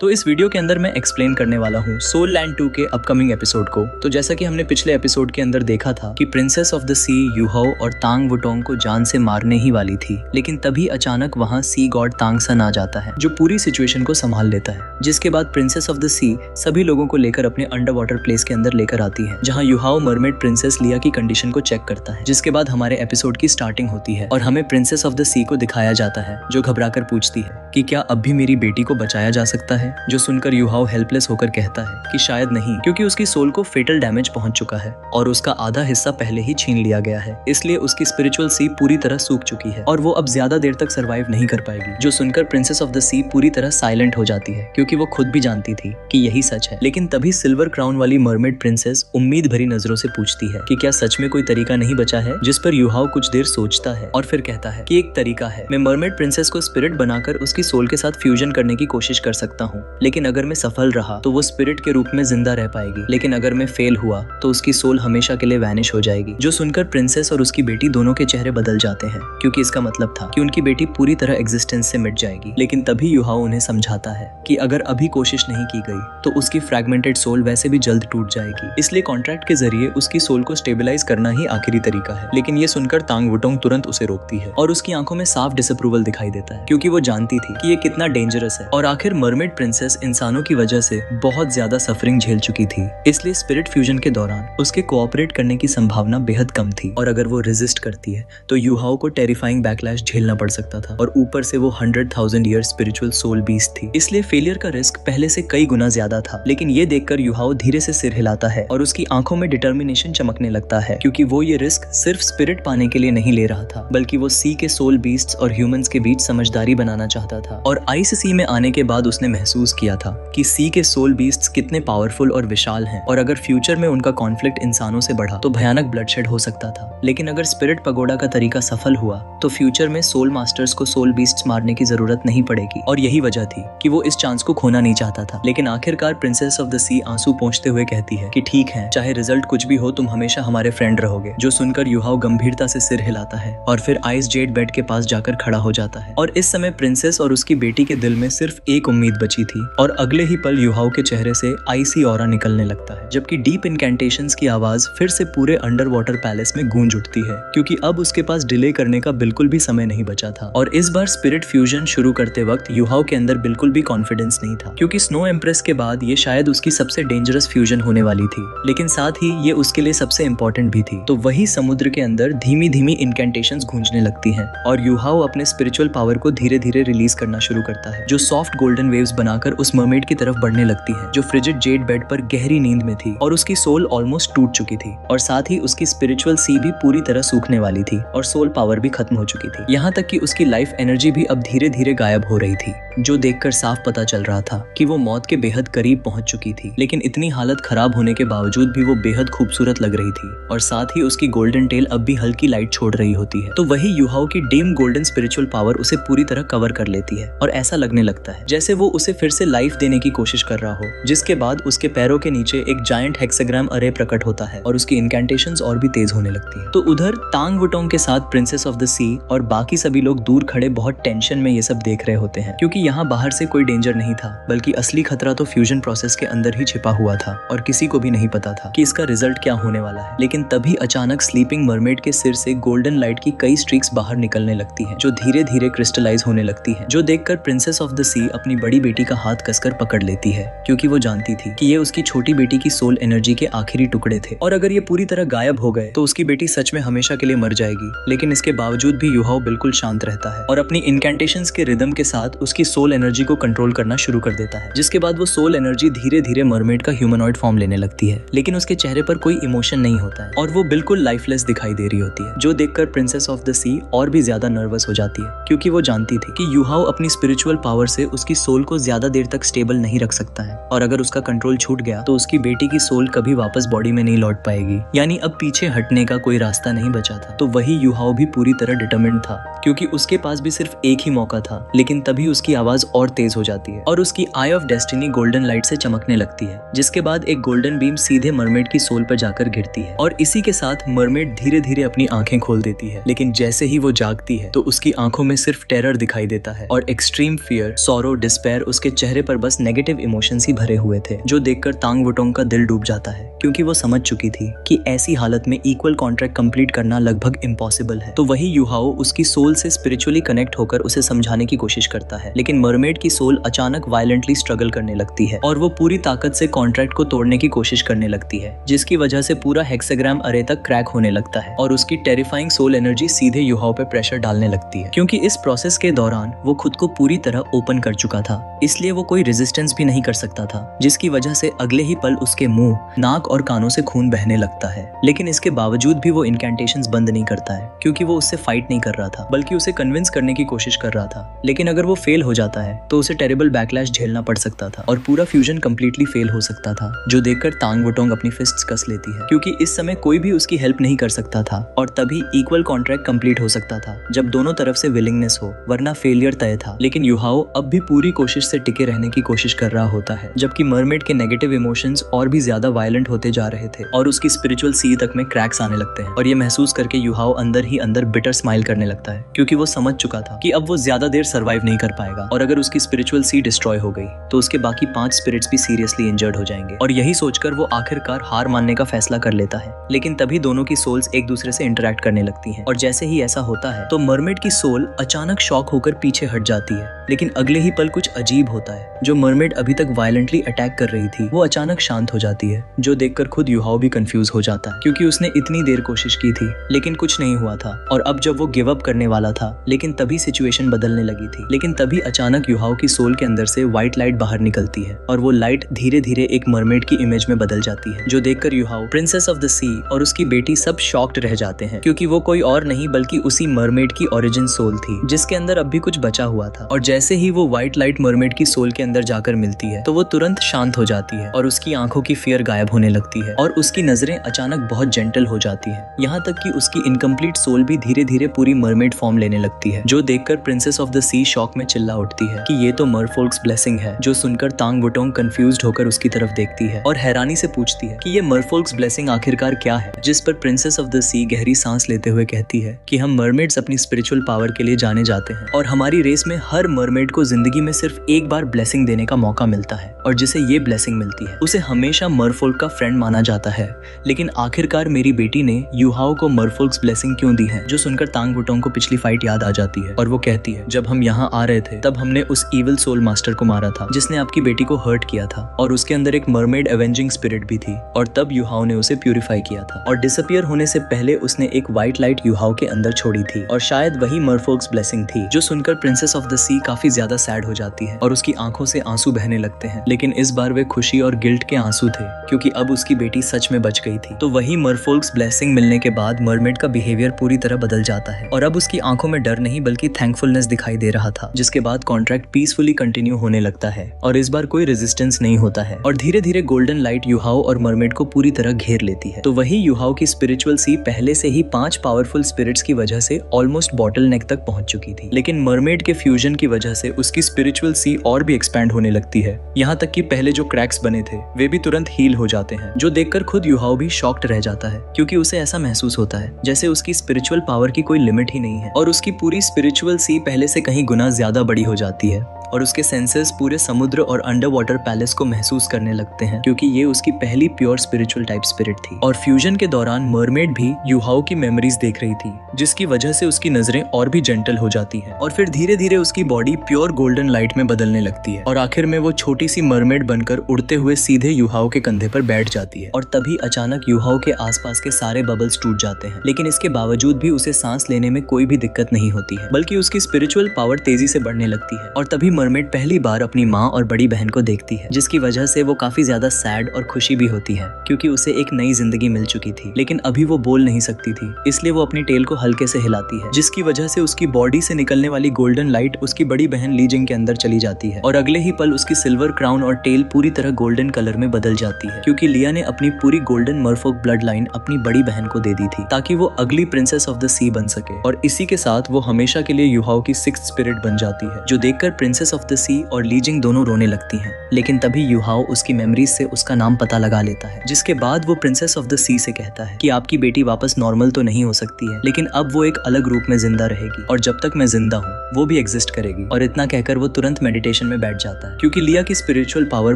तो इस वीडियो के अंदर मैं एक्सप्लेन करने वाला हूँ सोल लैंड 2 के अपकमिंग एपिसोड को। तो जैसा कि हमने पिछले एपिसोड के अंदर देखा था कि princess of the C Yuhao और तांग वुटोंग को जान से मारने ही वाली थी, लेकिन तभी अचानक वहाँ सी गॉड तांग सन आ जाता है जो पूरी सिचुएशन को संभाल लेता है। जिसके बाद प्रिंसेस ऑफ द सी सभी लोगों को लेकर अपने अंडर वाटर प्लेस के अंदर लेकर आती है, जहाँ यूहाओ मरमेड प्रिंसेस लिया की कंडीशन को चेक करता है। जिसके बाद हमारे एपिसोड की स्टार्टिंग होती है और हमें प्रिंसेस ऑफ द सी को दिखाया जाता है, जो घबराकर पूछती है कि क्या अब भी मेरी बेटी को बचाया जा सकता है। जो सुनकर यूहाओ हेल्पलेस होकर कहता है कि शायद नहीं, क्योंकि उसकी सोल को फेटल डैमेज पहुंच चुका है और उसका आधा हिस्सा पहले ही छीन लिया गया है, इसलिए उसकी स्पिरिचुअल सी पूरी तरह सूख चुकी है और वो अब ज्यादा देर तक सरवाइव नहीं कर पाएगी। जो सुनकर प्रिंसेस ऑफ द सी पूरी तरह साइलेंट हो जाती है, क्योंकि वो खुद भी जानती थी कि यही सच है। लेकिन तभी सिल्वर क्राउन वाली मरमेड प्रिंसेस उम्मीद भरी नजरों से पूछती है कि क्या सच में कोई तरीका नहीं बचा है। जिस पर यूहाओ कुछ देर सोचता है और फिर कहता है कि एक तरीका है, मैं मरमेड प्रिंसेस को स्पिरिट बनाकर उसकी सोल के साथ फ्यूजन करने की कोशिश कर सकता हूँ, लेकिन अगर मैं सफल रहा तो वो स्पिरिट के रूप में जिंदा रह पाएगी, लेकिन अगर मैं फेल हुआ तो उसकी सोल हमेशा के लिए वैनिश हो जाएगी। जो सुनकर प्रिंसेस और उसकी बेटी दोनों के चेहरे बदल जाते हैं, क्योंकि इसका मतलब था कि उनकी बेटी पूरी तरह एग्जिस्टेंस से मिट जाएगी। लेकिन तभी यूहाओ उन्हें समझाता है कि अगर अभी कोशिश नहीं की गई तो उसकी फ्रैगमेंटेड सोल वैसे भी जल्द टूट जाएगी, इसलिए कॉन्ट्रैक्ट के जरिए उसकी सोल को स्टेबलाइज करना ही आखिरी तरीका है। लेकिन ये सुनकर तांग वुटोंग तुरंत उसे रोकती है और उसकी आंखों में साफ डिसअप्रूवल दिखाई देता है, क्योंकि वो जानती थी कि ये कितना डेंजरस है। और आखिर मरमेड प्रिंसेस इंसानों की वजह से बहुत ज्यादा सफरिंग झेल चुकी थी, इसलिए स्पिरिट फ्यूजन के दौरान उसके कोऑपरेट करने की संभावना बेहद कम थी। और अगर वो रेजिस्ट करती है तो यूहाओ को टेरिफाइंग बैकलैश झेलना पड़ सकता था, और ऊपर से वो 100,000 ईयर स्पिरिचुअल सोल बीस्ट थी, इसलिए फेलियर का रिस्क पहले से कई गुना ज्यादा था। लेकिन ये देखकर यूहाओ धीरे से सिर हिलाता है और उसकी आंखों में डिटर्मिनेशन चमकने लगता है, क्योंकि वो ये रिस्क सिर्फ स्पिरिट पाने के लिए नहीं ले रहा था, बल्कि वो सी के सोल बीस्ट्स और ह्यूमंस के बीच समझदारी बनाना चाहता था। और आइस सी में आने के बाद उसने महसूस किया था कि सी के सोल बीस्ट्स कितने पावरफुल और विशाल हैं, और अगर फ्यूचर में उनका कॉन्फ्लिक्ट इंसानों से बढ़ा तो भयानक ब्लडशेड हो सकता था। लेकिन अगर स्पिरिट पगोडा का तरीका सफल हुआ तो फ्यूचर में सोल मास्टर्स को सोल बीस्ट्स मारने की जरूरत नहीं पड़ेगी, और यही वजह थी कि वो इस चांस को खोना नहीं चाहता था। लेकिन आखिरकार प्रिंसेस ऑफ द सी आंसू पोंछते हुए कहती है कि ठीक है, चाहे रिजल्ट कुछ भी हो, तुम हमेशा हमारे फ्रेंड रहोगे। जो सुनकर यूहाओ गंभीरता से सिर हिलाता है और फिर आइस जेड बेड के पास जाकर खड़ा हो जाता है। और इस समय प्रिंसेस और उसकी बेटी के दिल में सिर्फ एक उम्मीद बची थी, और अगले ही पल यूहाओ के चेहरे से आइसी ऑरा निकलने लगता है, जबकि डीप इनकैंटेशंस की आवाज फिर से पूरे अंडर वाटर पैलेस में गूंज उठती है, क्योंकि अब उसके पास डिले करने का बिल्कुल भी समय नहीं बचा था। और इस बार स्पिरिट फ्यूजन शुरू करते वक्त यूहाओ के अंदर बिल्कुल भी कॉन्फिडेंस नहीं था, क्योंकि स्नो एम्प्रेस के बाद ये शायद उसकी सबसे डेंजरस फ्यूजन होने वाली थी, लेकिन साथ ही ये उसके लिए सबसे इंपॉर्टेंट भी थी। तो वही समुद्र के अंदर धीमी धीमी इनकैंटेशंस गूंजने लगती हैं और यूहाओ अपने स्पिरिचुअल पावर को धीरे धीरे रिलीज करना शुरू करता है, जो सॉफ्ट गोल्डन वेव्स बनाकर उस मरमेड की तरफ बढ़ने लगती है, जो फ्रिजिड जेड बेड पर गहरी नींद में थी और उसकी सोल ऑलमोस्ट टूट चुकी थी, और साथ ही उसकी स्पिरिचुअल सी भी पूरी तरह सूखने वाली थी और सोल पावर भी खत्म हो चुकी थी। यहाँ तक कि उसकी लाइफ एनर्जी भी अब धीरे धीरे गायब हो रही थी, जो देखकर साफ पता चल रहा था कि वो मौत के बेहद करीब पहुंच चुकी थी। लेकिन इतनी हालत खराब होने के बावजूद भी वो बेहद खूबसूरत लग रही थी, और साथ ही उसकी गोल्डन टेल अब भी हल्की लाइट छोड़ रही होती है। तो वही यूहाओ की डीम गोल्डन स्पिरिचुअल पावर उसे पूरी तरह कवर कर लेती है, और ऐसा लगने लगता है जैसे वो उसे फिर से लाइफ देने की कोशिश कर रहा हो। जिसके बाद उसके पैरों के नीचे एक जायंट हेक्साग्राम अरे प्रकट होता है और उसकी इनकैंटेशंस और भी तेज होने लगती है। तो उधर तांग वुटोंग के साथ प्रिंसेस ऑफ द सी और बाकी सभी लोग दूर खड़े बहुत टेंशन में ये सब देख रहे होते हैं, क्योंकि यहाँ बाहर से कोई डेंजर नहीं था, बल्कि असली खतरा तो फ्यूजन प्रोसेस के अंदर ही छिपा हुआ था, और किसी को भी नहीं पता था कि इसका रिजल्ट क्या होने वाला है। लेकिन तभी अचानक स्लीपिंग मरमेड के सिर से गोल्डन लाइट की कई स्ट्रीक्स बाहर निकलने लगती हैं, जो धीरे धीरे क्रिस्टलाइज होने लगती है, जो देखकर प्रिंसेस ऑफ द सी अपनी बड़ी बेटी का हाथ कसकर पकड़ लेती है, क्योंकि वो जानती थी कि ये उसकी छोटी बेटी की सोल एनर्जी के आखिरी टुकड़े थे, और अगर ये पूरी तरह गायब हो गए तो उसकी बेटी सच में हमेशा के लिए मर जाएगी। लेकिन इसके बावजूद भी यूहाओ बिल्कुल शांत रहता है और अपनी इनकैंटेशंस के रिदम के साथ उसकी सोल एनर्जी को कंट्रोल करना शुरू कर देता है। जिसके बाद वो सोल एनर्जी धीरे धीरे मरमेड का ह्यूमनॉइड फॉर्म लेने लगती है, लेकिन उसके चेहरे पर कोई इमोशन नहीं होता है और वो बिल्कुल लाइफलेस दिखाई दे रही होती है, जो देखकर प्रिंसेस ऑफ द सी और भी ज्यादा नर्वस हो जाती है, क्योंकि वो जानती थी कि यूहाओ अपनी स्पिरिचुअल पावर से उसकी सोल को ज्यादा देर तक स्टेबल नहीं रख सकता है, और अगर उसका कंट्रोल छूट गया तो उसकी बेटी की सोल कभी वापस बॉडी में नहीं लौट पाएगी। यानी अब पीछे हटने का कोई रास्ता नहीं बचा था। तो वही यूहाओ भी पूरी तरह डिटरमिन्ड था, क्योंकि उसके पास भी सिर्फ एक ही मौका था। लेकिन तभी उसकी आवाज और तेज हो जाती है और उसकी आई ऑफ डेस्टिनी गोल्डन लाइट से चमकने लगती है, जिसके बाद एक गोल्डन बीम सीधे मरमेड की सोल पर जाकर गिरती है, और इसी के साथ मरमेड धीरे धीरे अपनी आंखें खोल देती है। लेकिन जैसे ही वो जागती है तो उसकी आंखों में सिर्फ टेरर दिखाई देता है और एक्सट्रीम फियर, सॉरो, डिस्पेयर उसके उसके चेहरे पर बस नेगेटिव इमोशंस ही भरे हुए थे, जो देखकर तांग वुटोंग का दिल डूब जाता है, क्योंकि वो समझ चुकी थी कि ऐसी हालत में इक्वल कॉन्ट्रैक्ट कंप्लीट करना लगभग इम्पॉसिबल है। तो वही युहाओ उसकी सोल से स्पिरिचुअली कनेक्ट होकर उसे समझाने की कोशिश करता है, लेकिन मरमेड की सोल अचानक वायलेंटली स्ट्रगल करने लगती है और वो पूरी ताकत से कॉन्ट्रैक्ट को तोड़ने की कोशिश करने लगती है, जिसकी वजह से पूरा हेक्साग्राम अरे तक क्रैक होने लगता है और उसकी टेरिफाइंग सोल एनर्जी सीधे युहाओ पे प्रेशर डालने लगती है। क्योंकि इस प्रोसेस के दौरान वो खुद को पूरी तरह ओपन कर चुका था, इसलिए वो कोई रेजिस्टेंस भी नहीं कर सकता था, जिसकी वजह से अगले ही पल उसके मुंह, नाक और कानों से खून बहने लगता है। लेकिन इसके बावजूद भी वो इनकैंटेशंस बंद नहीं करता है, क्योंकि वो उससे फाइट नहीं कर रहा था, बल्कि उसे कन्विंस करने की कोशिश कर रहा था। लेकिन अगर वो फेल हो जाता है तो उसे टेरिबल बैकलैश झेलना पड़ सकता था और पूरा फ्यूजन कंप्लीटली फेल हो सकता था, जो देखकर तांग वुटोंग अपनी फिस्ट्स कस लेती है, क्योंकि इस समय कोई भी उसकी हेल्प नहीं कर सकता था और तभी इक्वल कॉन्ट्रैक्ट कंप्लीट हो सकता था जब दोनों तरफ से विलिंगनेस हो, वरना फेलियर तय था। लेकिन युहाओ अब भी पूरी कोशिश से टिके रहने की कोशिश कर रहा होता है, जबकि मरमेड के नेगेटिव इमोशंस और भी ज्यादा वायलेंट होते जा रहे थे और उसकी स्पिरिचुअल सी तक में क्रैक्स आने लगते हैं। और ये महसूस करके युहाओ अंदर ही अंदर बिटर स्माइल करने लगता है, क्योंकि वो समझ चुका था कि अब वो ज्यादा देर सर्वाइव नहीं कर पाएगा और अगर उसकी स्पिरिचुअल सी डिस्ट्रॉय हो गई तो उसके बाकी 5 स्पिरिट्स भी सीरियसली इंजर्ड हो जाएंगे। और यही सोचकर वो आखिरकार हार मानने का फैसला कर लेता है। लेकिन तभी दोनों की सोल्स एक दूसरे से इंटरेक्ट करने लगती हैं और जैसे ही ऐसा होता है तो मरमेड की सोल अचानक शॉक होकर पीछे हट जाती है। लेकिन अगले ही पल कुछ अजीब होता है। जो मरमेड अभी तक वायलेंटली अटैक कर रही थी वो अचानक शांत हो जाती है, जो देखकर खुद युहाओ भी कंफ्यूज हो जाता है, क्योंकि उसने इतनी देर कोशिश की थी लेकिन कुछ नहीं हुआ था। और अब जब वो गिव अप करने वाला था, लेकिन तभी सिचुएशन बदलने लगी थी। लेकिन तभी अचानक युहाओ की सोल के अंदर से व्हाइट लाइट बाहर निकलती है और वो लाइट धीरे धीरे एक मरमेड की इमेज में बदल जाती है, जो देखकर युहाओ, प्रिंसेस ऑफ द सी और उसकी बेटी सब शॉक्ड रह जाते हैं, क्योंकि वो कोई और नहीं बल्कि उसी मरमेड की ओरिजिन सोल थी, जिसके अंदर अब भी कुछ बचा हुआ था। और जैसे ही वो व्हाइट लाइट मरमेड की सोल के अंदर जाकर मिलती है तो वो तुरंत शांत हो जाती है और उसकी आंखों की फियर गायब होने लगती है और उसकी नजरें अचानक बहुत जेंटल हो जाती है, यहाँ तक कि उसकी इनकम्प्लीट सोल भी धीरे धीरे पूरी मरमेड फॉर्म लेने लगती है, जो देखकर princess of the sea shock में चिल्ला उठती है कि ये तो मरफोल्क्स ब्लेसिंग है। जो सुनकर तांग वुटोंग कंफ्यूज्ड होकर उसकी तरफ देखती है और हैरानी से पूछती है कि ये मरफोल्क्स ब्लेसिंग आखिरकार क्या है, जिस पर प्रिंसेस ऑफ द सी गहरी सांस लेते हुए कहती है कि हम मरमेड्स अपनी स्पिरिचुअल पावर के लिए जाने जाते हैं और हमारी रेस में हर मरमेड को जिंदगी में सिर्फ एक बार ब्लेसिंग देने का मौका मिलता है और जिसे ये ब्लेसिंग मिलती है उसे हमेशा मरफोल्क का फ्रेंड माना जाता है। लेकिन आखिरकार मेरी बेटी ने युहाओ को मरफोल्क्स ब्लेसिंग क्यों दी है? जो सुनकर तांग वुटोंग को पिछली फाइट याद आ जाती है और वो कहती है, जब हम यहाँ आ रहे थे तब हमने उस इविल सोल मास्टर को मारा था जिसने आपकी बेटी को हर्ट किया था और उसके अंदर एक मरमेड एवेंजिंग स्पिरिट भी थी और तब युहाओ ने उसे प्यूरिफाई किया था और डिसअपियर होने से पहले उसने एक व्हाइट लाइट युहाओ के अंदर छोड़ी थी और शायद वही मरफोल्क्स ब्लेसिंग थी। जो सुनकर प्रिंसेस ऑफ द सी काफी ज्यादा सैड हो जाती है और उसकी आंखों से आंसू बहने लगते हैं, लेकिन इस बार वे खुशी और गिल्ट के आंसू थे, क्योंकि अब उसकी बेटी सच में बच गई थी। तो वही मरफोल्क्स ब्लेसिंग मिलने के बाद मरमेड का बिहेवियर पूरी तरह बदल जाता है और अब उसकी आंखों में डर नहीं बल्कि थैंकफुलनेस दिखाई दे रहा था, जिसके बाद कॉन्ट्रैक्ट पीसफुली कंटिन्यू होने लगता है और इस बार कोई रेजिस्टेंस नहीं होता है और धीरे धीरे गोल्डन लाइट युहाओ और मरमेड को पूरी तरह घेर लेती है। तो वही युहाओ की स्पिरिचुअल सी पहले से ही 5 पावरफुल स्पिरिट्स की वजह से ऑलमोस्ट बॉटल नेक तक पहुंच चुकी थी, लेकिन मरमेड के फ्यूजन की वजह से उसकी स्पिरिचुअल सी और भी एक्सपैंड होने लगती है, यहाँ तक कि पहले जो क्रैक्स बने थे वे भी तुरंत हील हो जाते हैं, जो देखकर खुद युहाओ भी शॉक्ड रह जाता है, क्योंकि उसे ऐसा महसूस होता है जैसे उसकी स्पिरिचुअल पावर की कोई लिमिट ही नहीं है और उसकी पूरी स्पिरिचुअल सी पहले से कहीं गुना ज्यादा बड़ी हो जाती है और उसके सेंसेस पूरे समुद्र और अंडर वाटर पैलेस को महसूस करने लगते हैं, क्योंकि ये उसकी पहली प्योर स्पिरिचुअल टाइप स्पिरिट थी। और फ्यूजन के दौरान मरमेड भी युहाओ की मेमोरीज देख रही थी, जिसकी वजह से उसकी नजरें और भी जेंटल हो जाती हैं और फिर धीरे धीरे उसकी बॉडी प्योर गोल्डन लाइट में बदलने लगती है और आखिर में वो छोटी सी मरमेड बनकर उड़ते हुए सीधे युहाओ के कंधे पर बैठ जाती है। और तभी अचानक युहाओ के आसपास के सारे बबल्स टूट जाते हैं, लेकिन इसके बावजूद भी उसे सांस लेने में कोई भी दिक्कत नहीं होती है, बल्कि उसकी स्पिरिचुअल पावर तेजी से बढ़ने लगती है। और तभी मरमेड पहली बार अपनी माँ और बड़ी बहन को देखती है, जिसकी वजह से वो काफी ज्यादा सैड और खुशी भी होती है, क्योंकि उसे एक नई जिंदगी मिल चुकी थी, लेकिन अभी वो बोल नहीं सकती थी, इसलिए वो अपनी टेल को हल्के से हिलाती है, जिसकी वजह से उसकी बॉडी से निकलने वाली गोल्डन लाइट उसकी बड़ी बहन लीजिंग के अंदर चली जाती है और अगले ही पल उसकी सिल्वर क्राउन और टेल पूरी तरह गोल्डन कलर में बदल जाती है, क्योंकि लिया ने अपनी पूरी गोल्डन मरफोक ब्लड लाइन अपनी बड़ी बहन को दे दी थी ताकि वो अगली प्रिंसेस ऑफ द सी बन सके। और इसी के साथ वो हमेशा के लिए युहाओ की 6th स्पिरिट बन जाती है, जो देखकर प्रिंसेस प्रिंसेस ऑफ द सी और ली जिंग दोनों रोने लगती हैं। लेकिन तभी युहाओ उसकी मेमोरीज से उसका नाम पता लगा लेता है, जिसके बाद वो प्रिंसेस ऑफ द सी से कहता है कि आपकी बेटी वापस नॉर्मल तो नहीं हो सकती है, लेकिन अब वो एक अलग रूप में जिंदा रहेगी और जब तक मैं जिंदा हूँ वो भी एग्जिस्ट करेगी। और इतना कहकर वो तुरंत मेडिटेशन में बैठ जाता है, क्योंकि लिया की स्पिरिचुअल पावर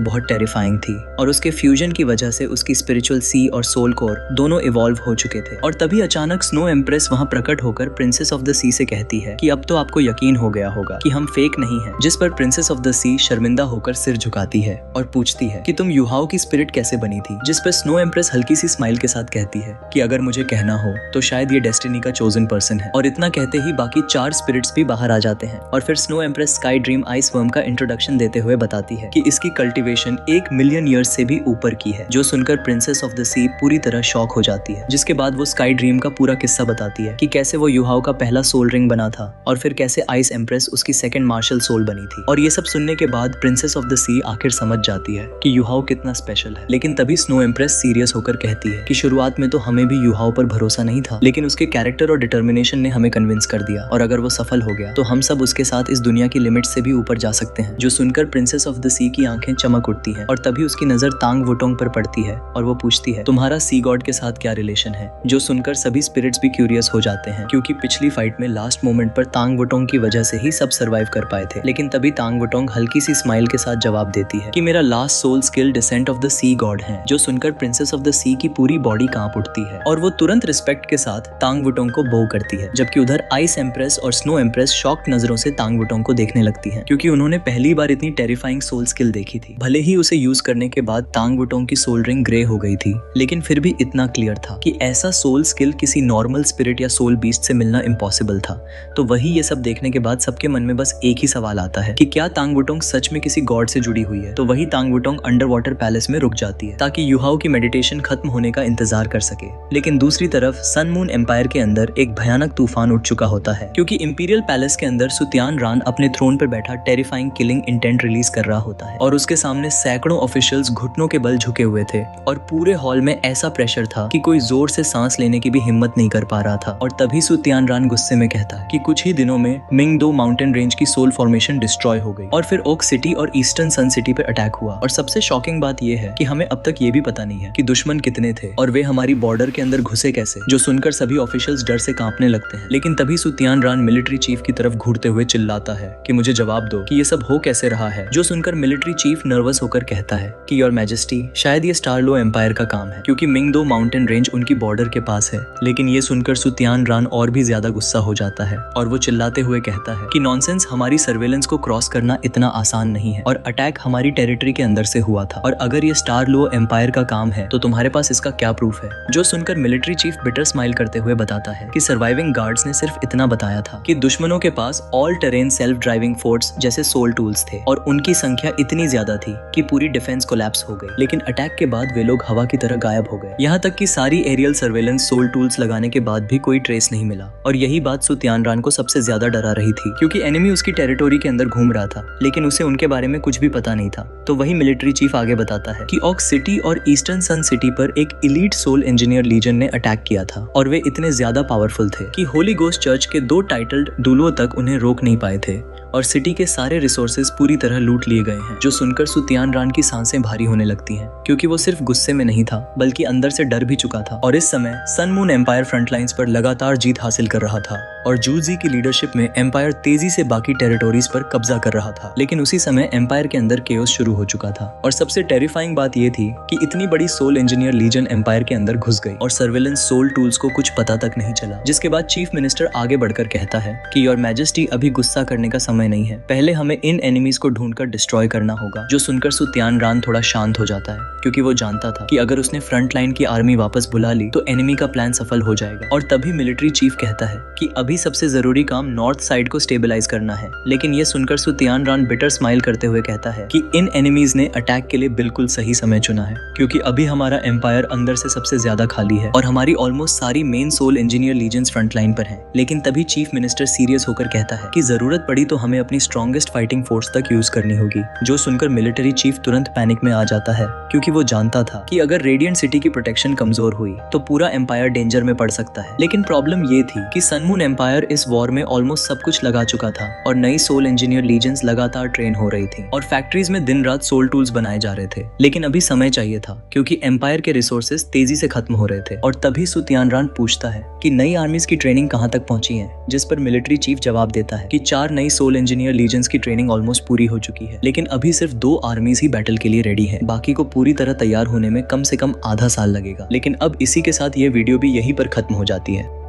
बहुत टेरिफाइंग थी और उसके फ्यूजन की वजह से उसकी स्पिरिचुअल सी और सोल कोर दोनों इवॉल्व हो चुके थे। और तभी अचानक स्नो एम्प्रेस वहाँ प्रकट होकर प्रिंसेस ऑफ द सी से कहती है कि अब तो आपको यकीन हो गया होगा कि हम फेक नहीं हैं। जिस पर प्रिंसेस ऑफ द सी शर्मिंदा होकर सिर झुकाती है और पूछती है कि तुम युहाओ की स्पिरिट कैसे बनी थी। जिस पर स्नो एम्प्रेस हल्की सी स्माइल के साथ कहती है कि अगर मुझे कहना हो तो शायद ये डेस्टिनी का चोजन पर्सन है। और इतना कहते ही बाकी 4 स्पिरिट्स भी बाहर आ जाते हैं और फिर snow empress sky dream ice worm का इंट्रोडक्शन देते हुए बताती है कि इसकी कल्टीवेशन 1 मिलियन ईयर्स से भी ऊपर की है, जो सुनकर प्रिंसेस ऑफ द सी पूरी तरह शॉक हो जाती है। जिसके बाद वो स्काई ड्रीम का पूरा किस्सा बताती है कि कैसे वो युहाओ का पहला सोल रिंग बना था और फिर कैसे आइस एम्प्रेस उसकी सेकंड मार्शल सोल बनी थी। और ये सब सुनने के बाद प्रिंसेस ऑफ द सी आखिर समझ जाती है कि युहाओ कितना स्पेशल है। लेकिन तभी स्नो एम्प्रेस सीरियस होकर कहती है कि शुरुआत में तो हमें भी युहाओ पर भरोसा नहीं था, लेकिन उसके कैरेक्टर और डिटर्मिनेशन ने हमें कन्विंस कर दिया और अगर वो सफल हो गया तो हम सब उसके साथ इस दुनिया की लिमिट से भी ऊपर जा सकते हैं। जो सुनकर प्रिंसेस ऑफ द सी की आंखें चमक उठती हैं और तभी उसकी नजर तांग वुटोंग पर पड़ती है और वो पूछती है तुम्हारा सी गॉड के साथ क्या रिलेशन है। जो सुनकर सभी स्पिरिट्स भी क्यूरियस हो जाते हैं, क्योंकि पिछली फाइट में लास्ट मोमेंट पर तांग वुटोंग की वजह से ही सब सर्वाइव कर पाए थे। लेकिन तभी तांग वुटोंग हल्की सी स्माइल के साथ जवाब देती है कि मेरा last soul skill descent of the sea god है। जो सुनकर प्रिंसेस ऑफ द सी की पूरी बॉडी कांप उठती है और वो तुरंत रिस्पेक्ट के साथ तांग वुटोंग को बो करती है, जबकि उधर आइस एम्प्रेस और स्नो एम्प्रेस शॉक्ड नजरों से तांग वुटोंग को देखने लगती है, क्योंकि उन्होंने पहली बार इतनी टेरिफाइंग सोल स्किल देखी थी। भले ही उसे यूज करने के बाद तांग वुटोंग की सोल रिंग ग्रे हो गई थी, लेकिन फिर भी इतना क्लियर था कि ऐसा सोल स्किल किसी नॉर्मल स्पिरिट या सोल बीस्ट से मिलना इम्पॉसिबल था। तो वही ये सब देखने के बाद सबके मन में बस एक ही सवाल आता है कि क्या तांग वुटोंग सच में किसी गॉड से जुड़ी हुई है। तो वही तांग वुटोंग अंडर वाटर पैलेस में रुक जाती है ताकि युहाओ की मेडिटेशन खत्म होने का इंतजार कर सके। लेकिन दूसरी तरफ सन मून एम्पायर के अंदर एक भयानक तूफान उठ चुका होता है, क्योंकि इंपीरियल पैलेस के अंदर सुतियान रान अपने थ्रोन पर बैठा टेरिफाइंग किलिंग इंटेंट रिलीज कर रहा होता है और उसके सामने सैकड़ों ऑफिशियल्स घुटनों के बल झुके हुए थे और पूरे हॉल में ऐसा प्रेशर था कि कोई जोर से सांस लेने की भी हिम्मत नहीं कर पा रहा था। और तभी सुतियान रान गुस्से में कहता है कि कुछ ही दिनों में मिंगदो माउंटेन रेंज की सोल फॉर्मेशन डिस्ट्रॉय हो गई और फिर ओक सिटी और ईस्टर्न सन सिटी पर अटैक हुआ। और सबसे शॉकिंग बात यह है कि हमें अब तक ये भी पता नहीं है कि दुश्मन कितने थे और वे हमारी बॉर्डर के अंदर घुसे कैसे, जो सुनकर सभी ऑफिशियल्स डर से कांपने लगते हैं। लेकिन तभी सुतियान रान मिलिट्री चीफ की तरफ घूरते हुए चिल्लाता है कि मुझे जवाब दो कि ये सब हो कैसे रहा है। जो सुनकर मिलिट्री चीफ नर्वस होकर कहता है कि योर मैजेस्टी, शायद ये स्टारलो एम्पायर का काम है, क्योंकि मिंगदो माउंटेन रेंज उनकी बॉर्डर के पास है। लेकिन ये सुनकर सुतियान रान और भी ज्यादा गुस्सा हो जाता है और वो चिल्लाते हुए कहता है कि नॉनसेंस, हमारी सर्वेलेंस को क्रॉस करना इतना आसान नहीं है और अटैक हमारी टेरिटरी के अंदर से हुआ था, और अगर ये स्टारलो एम्पायर का काम है तो तुम्हारे पास इसका क्या प्रूफ है। जो सुनकर मिलिट्री चीफ बिटर स्माइल करते हुए बताता है कि सर्वाइविंग गार्ड्स ने सिर्फ इतना बताया था कि दुश्मनों के पास all terrain self driving forts जैसे सोल टूल्स थे और उनकी संख्या इतनी ज्यादा थी कि पूरी डिफेंस कोलैप्स हो गई। लेकिन अटैक के बाद वे लोग हवा की तरह गायब हो गए। यहाँ तक कि सारी एरियल सर्वेलेंस सोल टूल्स लगाने के बाद भी कोई ट्रेस नहीं मिला। और यही बात सुतियान रान को सबसे ज्यादा डरा रही थी, क्योंकि एनिमी उसकी टेरिटोरी के अंदर घूम रहा था, लेकिन उसे उनके बारे में कुछ भी पता नहीं था। तो वही मिलिट्री चीफ आगे बताता है कि ऑक सिटी और ईस्टर्न सन सिटी पर एक इलीट सोल इंजीनियर लीजन ने अटैक किया था और वे इतने ज्यादा पावरफुल थे कि होली गोस्ट चर्च के 2 टाइटल्ड दूल्हों तक उन्हें रोक नहीं पाए थे और सिटी के सारे रिसोर्सेज पूरी तरह लूट लिए गए हैं। जो सुनकर सुतियान रान की सांसें भारी होने लगती हैं, क्योंकि वो सिर्फ गुस्से में नहीं था बल्कि अंदर से डर भी चुका था। और इस समय सन मून एम्पायर फ्रंटलाइंस पर लगातार जीत हासिल कर रहा था और जूजी की लीडरशिप में एम्पायर तेजी से बाकी टेरिटोरीज पर कब्जा कर रहा था। लेकिन उसी समय एम्पायर के अंदर केओस शुरू हो चुका था और सबसे टेरिफाइंग बात यह थी कि इतनी बड़ी सोल इंजीनियर लीजन एम्पायर के अंदर घुस गई और सर्वेलेंस सोल टूल्स को कुछ पता तक नहीं चला। जिसके बाद चीफ मिनिस्टर आगे बढ़कर कहता है कि योर मैजेस्टी, अभी गुस्सा करने का समय नहीं है, पहले हमें इन एनिमीज को ढूंढकर डिस्ट्रॉय करना होगा। जो सुनकर सुतियान रान थोड़ा शांत हो जाता है, क्योंकि वो जानता था कि अगर उसने फ्रंट लाइन की आर्मी वापस बुला ली तो एनिमी का प्लान सफल हो जाएगा। और तभी मिलिट्री चीफ कहता है कि अभी सबसे जरूरी काम नॉर्थ साइड को स्टेबलाइज करना है। लेकिन ये सुनकर सुतियान रान बिटर स्माइल करते हुए कहता है कि इन एनिमीज ने अटैक के लिए बिल्कुल सही समय चुना है, क्योंकि अभी हमारा एम्पायर अंदर से सबसे ज्यादा खाली है और हमारी ऑलमोस्ट सारी main soul engineer legends front line पर हैं। लेकिन तभी चीफ मिनिस्टर सीरियस होकर कहता है कि जरूरत पड़ी तो हमें अपनी स्ट्रॉन्गेस्ट फाइटिंग फोर्स तक यूज करनी होगी। जो सुनकर मिलिट्री चीफ तुरंत पैनिक में आ जाता है, क्योंकि क्योंकि वो जानता था कि अगर रेडिएंट सिटी की प्रोटेक्शन कमजोर हुई तो पूरा एम्पायर डेंजर में पड़ सकता है। लेकिन प्रॉब्लम ये थी कि सन मून एम्पायर इस वॉर में ऑलमोस्ट सब कुछ लगा चुका था और नई सोल इंजीनियर लीजेंड्स लगातार ट्रेन हो रही थी और फैक्ट्रीज में दिन रात सोल टूल्स बनाए जा रहे थे। लेकिन अभी समय चाहिए था क्योंकि एम्पायर के रिसोर्सेज तेजी से खत्म हो रहे थे। और तभी सु तियानरान पूछता है कि नई आर्मीज की ट्रेनिंग कहां तक पहुंची है, जिस पर मिलिट्री चीफ जवाब देता है कि 4 नई सोल इंजीनियर लीजेंड्स की ट्रेनिंग ऑलमोस्ट पूरी हो चुकी है, लेकिन अभी सिर्फ 2 आर्मीज ही बैटल के लिए रेडी है। बाकी को पूरी तरह तैयार होने में कम से कम आधा साल लगेगा। लेकिन अब इसी के साथ ये वीडियो भी यहीं पर खत्म हो जाती है।